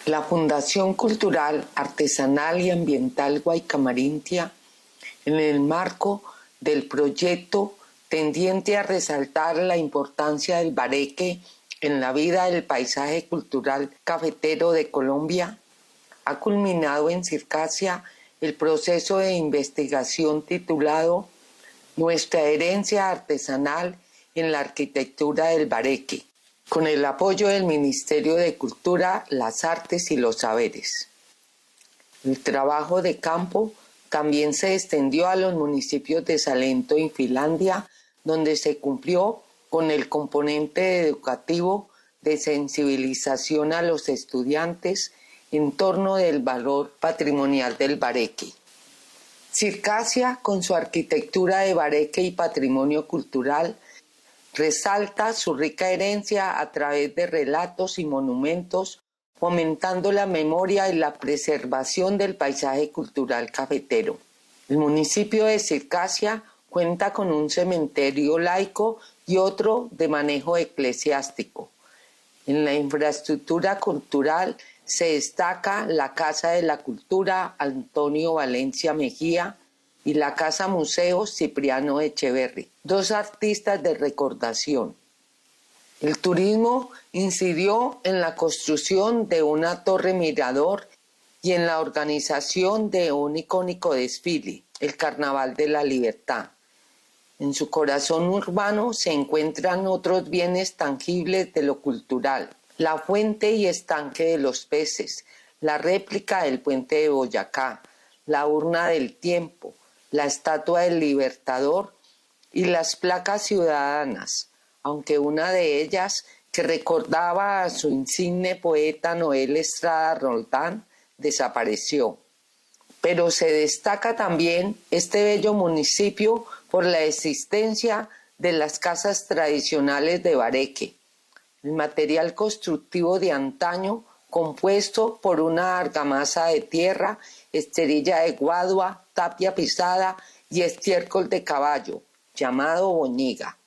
La Fundación Cultural, Artesanal y Ambiental Guaycamarintia, en el marco del proyecto tendiente a resaltar la importancia del bareque en la vida del paisaje cultural cafetero de Colombia, ha culminado en Circasia el proceso de investigación titulado Nuestra herencia artesanal en la arquitectura del bareque, con el apoyo del Ministerio de Cultura, las Artes y los Saberes. El trabajo de campo también se extendió a los municipios de Salento y Finlandia, donde se cumplió con el componente educativo de sensibilización a los estudiantes en torno del valor patrimonial del bareque. Circasia, con su arquitectura de bareque y patrimonio cultural, resalta su rica herencia a través de relatos y monumentos, fomentando la memoria y la preservación del paisaje cultural cafetero. El municipio de Circasia cuenta con un cementerio laico y otro de manejo eclesiástico. En la infraestructura cultural se destaca la Casa de la Cultura Antonio Valencia Mejía y la Casa Museo Cipriano Echeverri, dos artistas de recordación. El turismo incidió en la construcción de una torre mirador y en la organización de un icónico desfile, el Carnaval de la Libertad. En su corazón urbano se encuentran otros bienes tangibles de lo cultural: la fuente y estanque de los peces, la réplica del puente de Boyacá, la urna del tiempo, la estatua del Libertador y las placas ciudadanas, aunque una de ellas, que recordaba a su insigne poeta Noel Estrada Roldán, desapareció. Pero se destaca también este bello municipio por la existencia de las casas tradicionales de bareque, el material constructivo de antaño compuesto por una argamasa de tierra, esterilla de guadua, tapia pisada y estiércol de caballo, llamado boñiga.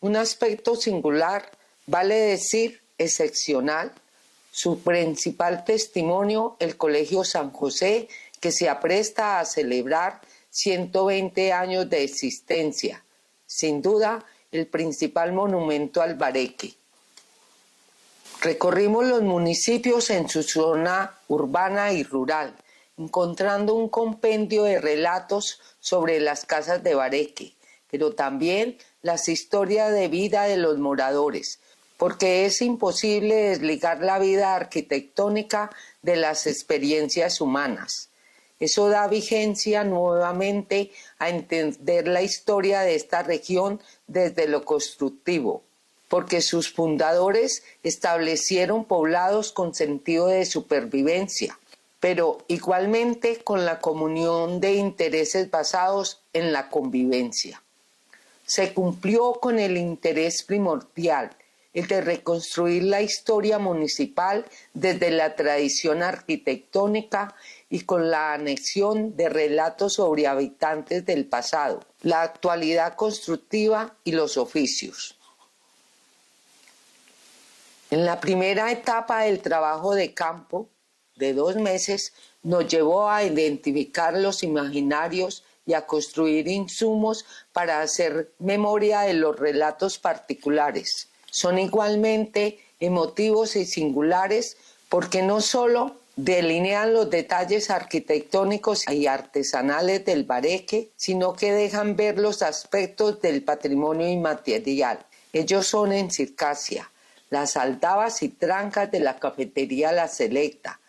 Un aspecto singular, vale decir excepcional, su principal testimonio, el Colegio San José, que se apresta a celebrar 120 años de existencia, sin duda el principal monumento al bareque. Recorrimos los municipios en su zona urbana y rural, encontrando un compendio de relatos sobre las casas de bareque, pero también las historias de vida de los moradores, porque es imposible desligar la vida arquitectónica de las experiencias humanas. Eso da vigencia nuevamente a entender la historia de esta región desde lo constructivo, porque sus fundadores establecieron poblados con sentido de supervivencia, pero igualmente con la comunión de intereses basados en la convivencia. Se cumplió con el interés primordial, el de reconstruir la historia municipal desde la tradición arquitectónica y con la anexión de relatos sobre habitantes del pasado, la actualidad constructiva y los oficios. En la primera etapa del trabajo de campo, de 2 meses, nos llevó a identificar los imaginarios y a construir insumos para hacer memoria de los relatos particulares. Son igualmente emotivos y singulares porque no solo delinean los detalles arquitectónicos y artesanales del bareque, sino que dejan ver los aspectos del patrimonio inmaterial. Ellos son en Circasia, las aldabas y trancas de la cafetería La Selecta,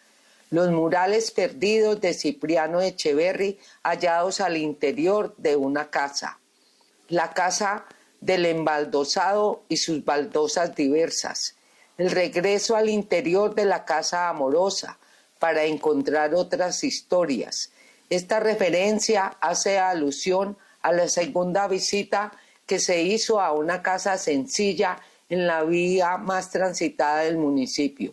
los murales perdidos de Cipriano Echeverri hallados al interior de una casa, la casa del embaldosado y sus baldosas diversas, el regreso al interior de la casa amorosa para encontrar otras historias. Esta referencia hace alusión a la segunda visita que se hizo a una casa sencilla en la vía más transitada del municipio.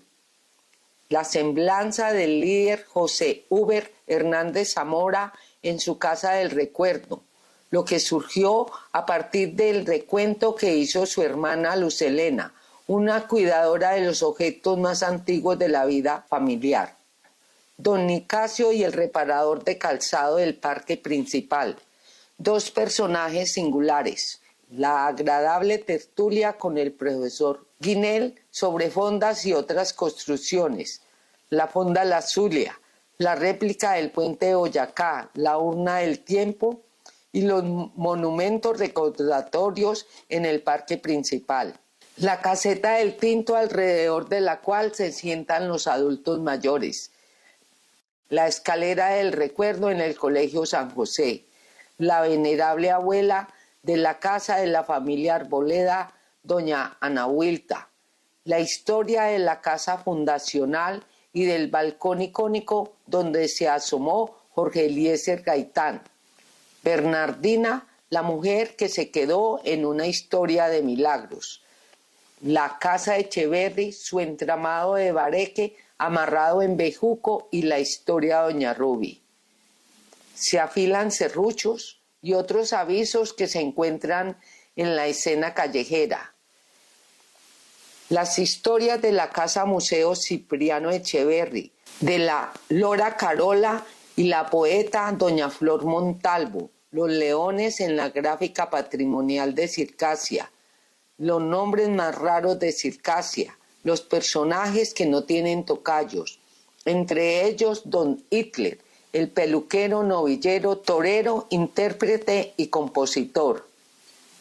La semblanza del líder José Uber Hernández Zamora en su casa del recuerdo, lo que surgió a partir del recuento que hizo su hermana Luz Helena, una cuidadora de los objetos más antiguos de la vida familiar. Don Nicasio y el reparador de calzado del parque principal, dos personajes singulares, la agradable tertulia con el profesor Guinel sobre fondas y otras construcciones, la fonda La Zulia, la réplica del puente de Boyacá, la urna del tiempo y los monumentos recordatorios en el parque principal. La caseta del Pinto alrededor de la cual se sientan los adultos mayores. La escalera del recuerdo en el Colegio San José. La venerable abuela de la casa de la familia Arboleda, doña Ana Huilta. La historia de la casa fundacional y del balcón icónico donde se asomó Jorge Eliezer Gaitán. Bernardina, la mujer que se quedó en una historia de milagros. La casa de Echeverri, su entramado de bareque amarrado en bejuco y la historia de doña Ruby. Se afilan serruchos y otros avisos que se encuentran en la escena callejera. Las historias de la Casa Museo Cipriano Echeverri, de la Lora Carola y la poeta doña Flor Montalvo, los leones en la gráfica patrimonial de Circasia, los nombres más raros de Circasia, los personajes que no tienen tocayos, entre ellos don Hitler, el peluquero, novillero, torero, intérprete y compositor.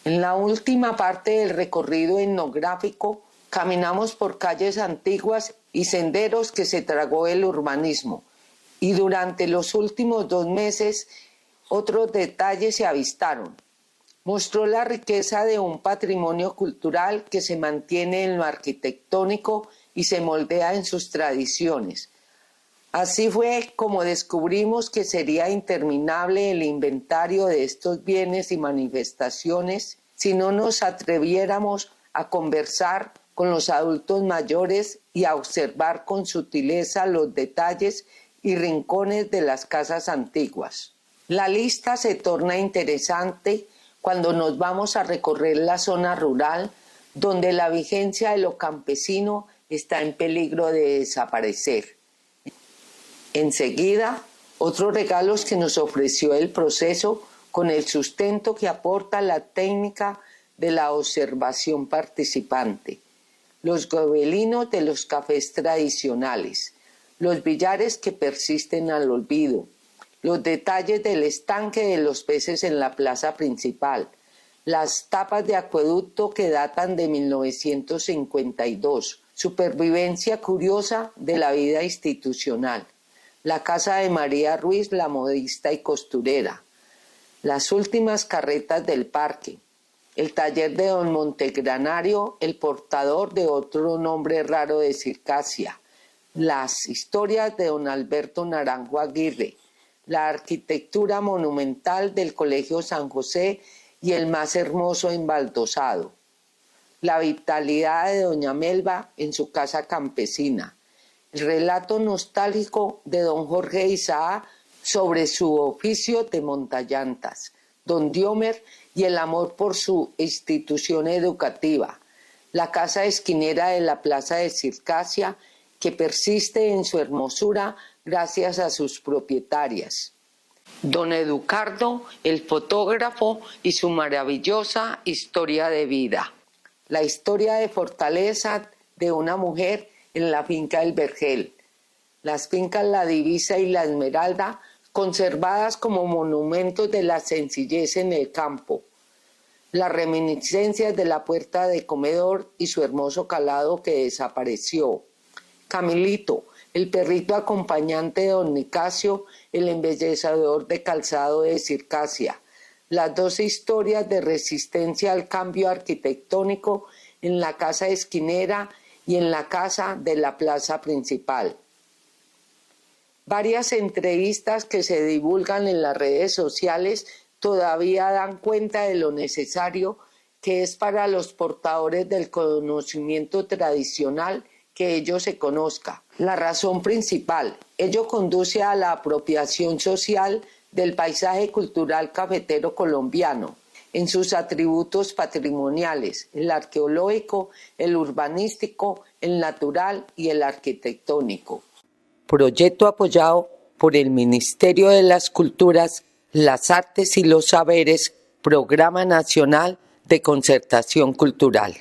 En la última parte del recorrido etnográfico caminamos por calles antiguas y senderos que se tragó el urbanismo, y durante los últimos 2 meses otros detalles se avistaron. Mostró la riqueza de un patrimonio cultural que se mantiene en lo arquitectónico y se moldea en sus tradiciones. Así fue como descubrimos que sería interminable el inventario de estos bienes y manifestaciones si no nos atreviéramos a conversar con los adultos mayores y a observar con sutileza los detalles y rincones de las casas antiguas. La lista se torna interesante cuando nos vamos a recorrer la zona rural, donde la vigencia de lo campesino está en peligro de desaparecer. Enseguida, otros regalos que nos ofreció el proceso con el sustento que aporta la técnica de la observación participante, los gobelinos de los cafés tradicionales, los billares que persisten al olvido, los detalles del estanque de los peces en la plaza principal, las tapas de acueducto que datan de 1952, supervivencia curiosa de la vida institucional, la casa de María Ruiz, la modista y costurera, las últimas carretas del parque, el taller de don Montegranario, el portador de otro nombre raro de Circasia, las historias de don Alberto Naranjo Aguirre, la arquitectura monumental del Colegio San José y el más hermoso embaldosado, la vitalidad de doña Melba en su casa campesina, el relato nostálgico de don Jorge Isaac sobre su oficio de montallantas, don Diomer y el amor por su institución educativa, la casa esquinera de la plaza de Circasia que persiste en su hermosura gracias a sus propietarias. Don Educardo, el fotógrafo y su maravillosa historia de vida. La historia de fortaleza de una mujer en la finca El Vergel. Las fincas La Divisa y La Esmeralda conservadas como monumentos de la sencillez en el campo. Las reminiscencias de la puerta de comedor y su hermoso calado que desapareció. Camilito, el perrito acompañante de don Nicasio, el embellecedor de calzado de Circasia. Las 2 historias de resistencia al cambio arquitectónico en la casa esquinera y en la casa de la plaza principal. Varias entrevistas que se divulgan en las redes sociales todavía dan cuenta de lo necesario que es para los portadores del conocimiento tradicional que ello se conozca. La razón principal, ello conduce a la apropiación social del paisaje cultural cafetero colombiano. en sus atributos patrimoniales, el arqueológico, el urbanístico, el natural y el arquitectónico. Proyecto apoyado por el Ministerio de las Culturas, las Artes y los Saberes, Programa Nacional de Concertación Cultural.